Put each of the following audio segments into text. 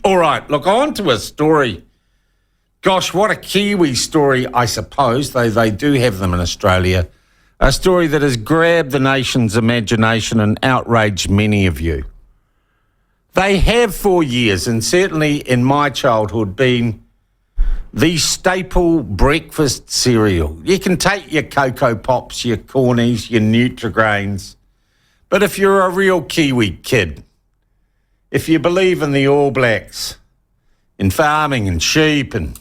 All right, look, on to a story. Gosh, what a Kiwi story, I suppose, though they do have them in Australia. A story that has grabbed the nation's imagination and outraged many of you. They have for years, and certainly in my childhood, been the staple breakfast cereal. You can take your Cocoa Pops, your Cornies, your Nutrigrains, but if you're a real Kiwi kid, if you believe in the All Blacks, in farming and sheep and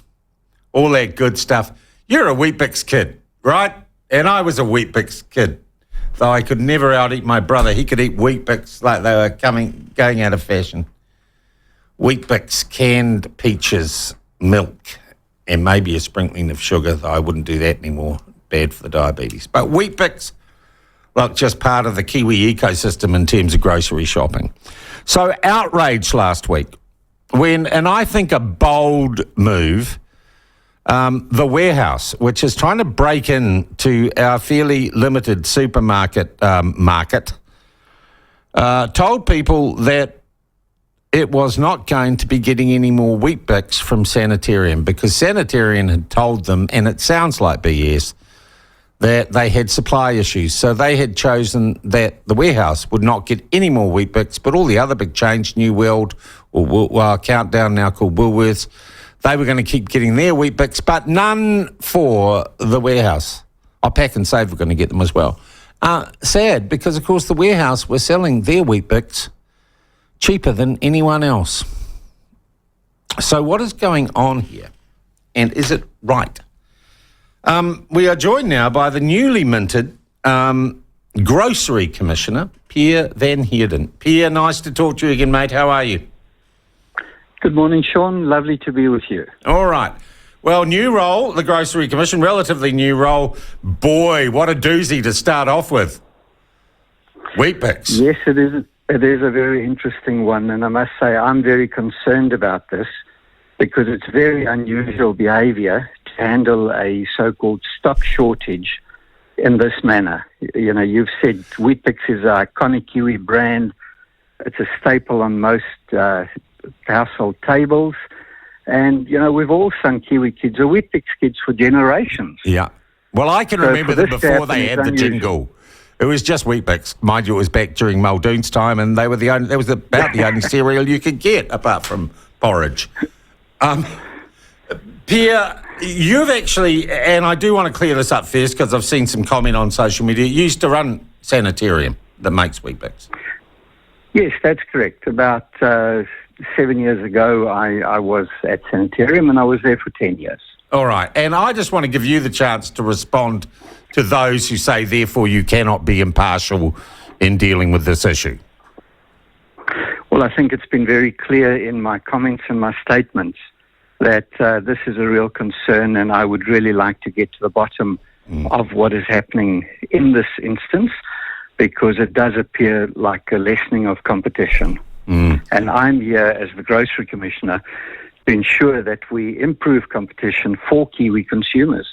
all that good stuff, you're a Weet-Bix kid, right? And I was a Weet-Bix kid, though I could never out-eat my brother. He could eat Weet-Bix like they were going out of fashion. Weet-Bix, canned peaches, milk, and maybe a sprinkling of sugar, though I wouldn't do that anymore. Bad for the diabetes. But Weet-Bix, look, just part of the Kiwi ecosystem in terms of grocery shopping. So outrage last week when, and I think a bold move, the Warehouse, which is trying to break into our fairly limited supermarket market, told people that it was not going to be getting any more Weet-Bix from Sanitarium because Sanitarium had told them, and it sounds like BS, that they had supply issues. So they had chosen that the Warehouse would not get any more Weet-Bix, but all the other big chains, New World, or Countdown now called Woolworths, they were going to keep getting their Weet-Bix, but none for the Warehouse. Pack and Save were going to get them as well. Sad, because, of course, the Warehouse were selling their Weet-Bix cheaper than anyone else. So what is going on here? And is it right? We are joined now by the newly minted Grocery Commissioner, Pierre van Heerden. Pierre, nice to talk to you again, mate. How are you? Good morning, Sean. Lovely to be with you. All right. Well, new role, the Grocery Commission, relatively new role. Boy, what a doozy to start off with. Weet-Bix. Yes, it is. It is a very interesting one, and I must say I'm very concerned about this because it's very unusual behaviour to handle a so-called stock shortage in this manner. You know, you've said Weet-Bix is an iconic Kiwi brand. It's a staple on most household tables. And, you know, we've all sung Kiwi Kids or Weet-Bix Kids for generations. Yeah. Well, I can remember them before they had the jingle. It was just Weet-Bix. Mind you, it was back during Muldoon's time, and they were the only, that was about the only cereal you could get, apart from porridge. Pierre, you've actually, and I do want to clear this up first because I've seen some comment on social media, you used to run Sanitarium that makes Weet-Bix. Yes, that's correct. About 7 years ago, I was at Sanitarium, and I was there for 10 years. All right. And I just want to give you the chance to respond to those who say, therefore, you cannot be impartial in dealing with this issue. Well, I think it's been very clear in my comments and my statements that this is a real concern, and I would really like to get to the bottom of what is happening in this instance, because it does appear like a lessening of competition. And I'm here as the Grocery Commissioner to ensure that we improve competition for Kiwi consumers.